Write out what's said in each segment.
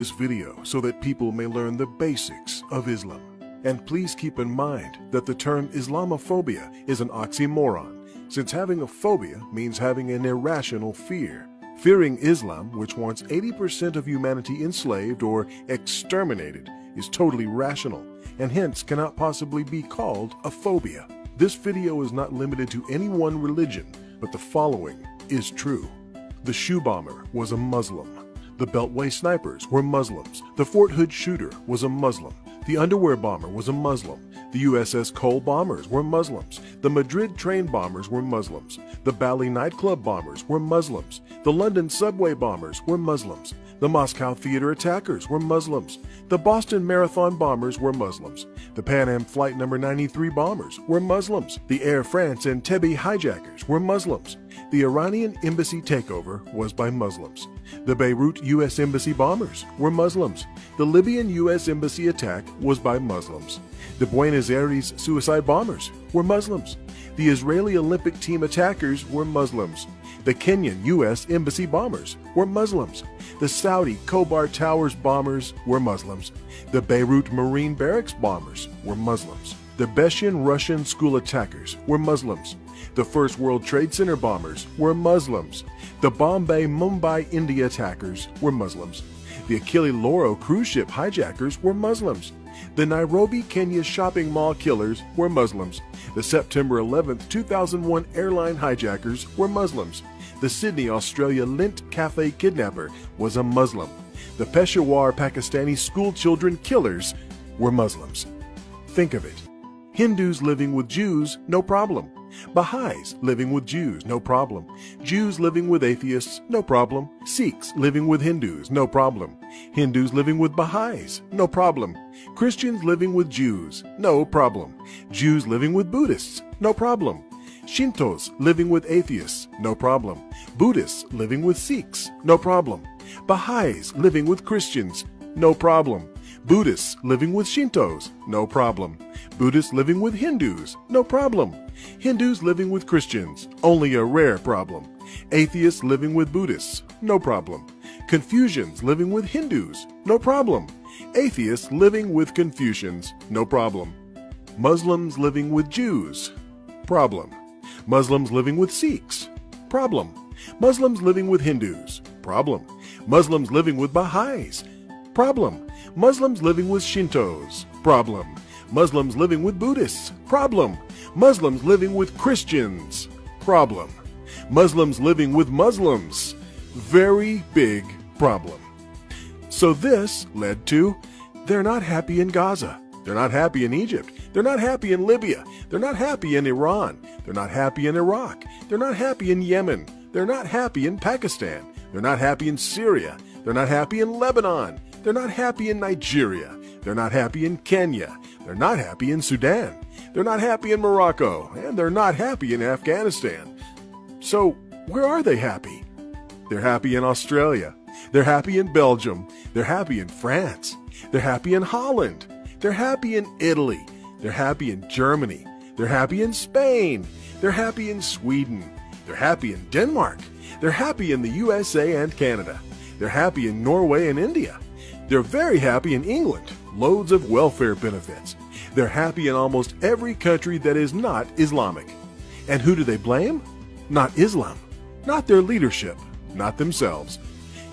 this video so that people may learn the basics of Islam. And please keep in mind that the term Islamophobia is an oxymoron, since having a phobia means having an irrational fear. Fearing Islam, which wants 80% of humanity enslaved or exterminated, is totally rational, and hence cannot possibly be called a phobia. This video is not limited to any one religion, but the following is true. The shoe bomber was a Muslim. The Beltway snipers were Muslims. The Fort Hood shooter was a Muslim. The underwear bomber was a Muslim. The USS Cole bombers were Muslims. The Madrid train bombers were Muslims. The Bali nightclub bombers were Muslims. The London subway bombers were Muslims. The Moscow theater attackers were Muslims. The Boston Marathon bombers were Muslims. The Pan Am Flight No. 93 bombers were Muslims. The Air France Entebbe hijackers were Muslims. The Iranian embassy takeover was by Muslims. The Beirut U.S. Embassy bombers were Muslims. The Libyan U.S. Embassy attack was by Muslims. The Buenos Aires suicide bombers were Muslims. The Israeli Olympic team attackers were Muslims. The Kenyan U.S. Embassy bombers were Muslims. The Saudi Khobar Towers bombers were Muslims. The Beirut Marine Barracks bombers were Muslims. The Beshan Russian school attackers were Muslims. The First World Trade Center bombers were Muslims. The Bombay Mumbai India attackers were Muslims. The Achille Lauro cruise ship hijackers were Muslims. The Nairobi, Kenya shopping mall killers were Muslims. The September 11, 2001 airline hijackers were Muslims. The Sydney, Australia Lint Cafe kidnapper was a Muslim. The Peshawar Pakistani school children killers were Muslims. Think of it. Hindus living with Jews, no problem. Baha'is living with Jews, no problem. Jews living with atheists, no problem. Sikhs living with Hindus, no problem. Hindus living with Baha'is, no problem. Christians living with Jews, no problem. Jews living with Buddhists, no problem. Shintos living with atheists, no problem. Buddhists living with Sikhs, no problem. Baha'is living with Christians, no problem. Buddhists living with Shintos, no problem. Buddhists living with Hindus, no problem. Hindus living with Christians, only a rare problem. Atheists living with Buddhists, no problem. Confucians living with Hindus, no problem. Atheists living with Confucians, no problem. Muslims living with Jews, problem. Muslims living with Sikhs, problem. Muslims living with Hindus, problem. Muslims living with Baha'is, problem. Muslims living with Shintos, problem. Muslims living with Buddhists, problem. Muslims living with Christians, problem. Muslims living with Muslims, very big problem. So this led to, they're not happy in Gaza. They're not happy in Egypt. They're not happy in Libya. They're not happy in Iran. They're not happy in Iraq. They're not happy in Yemen. They're not happy in Pakistan. They're not happy in Syria. They're not happy in Lebanon. They're not happy in Nigeria. They're not happy in Kenya. They're not happy in Sudan. They're not happy in Morocco. And they're not happy in Afghanistan. So where are they happy? They're happy in Australia. They're happy in Belgium. They're happy in France. They're happy in Holland. They're happy in Italy. They're happy in Germany. They're happy in Spain. They're happy in Sweden. They're happy in Denmark. They're happy in the USA and Canada. They're happy in Norway and India. They're very happy in England, loads of welfare benefits. They're happy in almost every country that is not Islamic. And who do they blame? Not Islam, not their leadership, not themselves.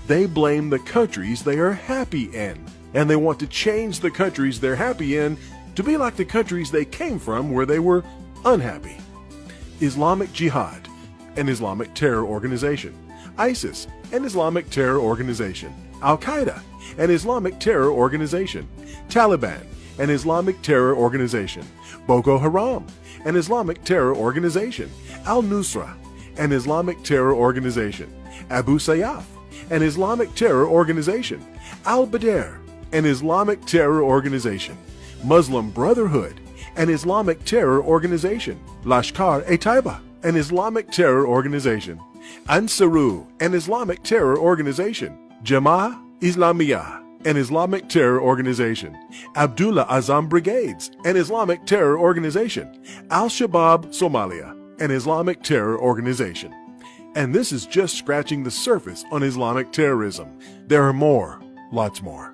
They blame the countries they are happy in, and they want to change the countries they're happy in to be like the countries they came from where they were unhappy. Islamic Jihad, an Islamic terror organization. ISIS, an Islamic terror organization. Al-Qaeda, an Islamic terror organization. Taliban, an Islamic terror organization. Boko Haram, an Islamic terror organization. Al-Nusra, an Islamic terror organization. Abu Sayyaf, an Islamic terror organization. Al-Badr, an Islamic terror organization. Muslim Brotherhood, an Islamic terror organization. Lashkar-e-Taiba, an Islamic terror organization. Ansaru, an Islamic terror organization. Jama'ah Islamiyah, an Islamic terror organization. Abdullah Azam Brigades, an Islamic terror organization. Al-Shabaab Somalia, an Islamic terror organization. And this is just scratching the surface on Islamic terrorism. There are more. lots more.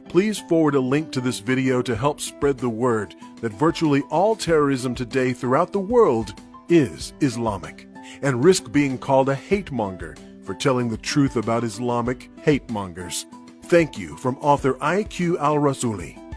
Please forward a link to this video to help spread the word that virtually all terrorism today throughout the world is Islamic, and risk being called a hate monger for telling the truth about Islamic hate mongers. Thank you from author IQ Al-Rasuli.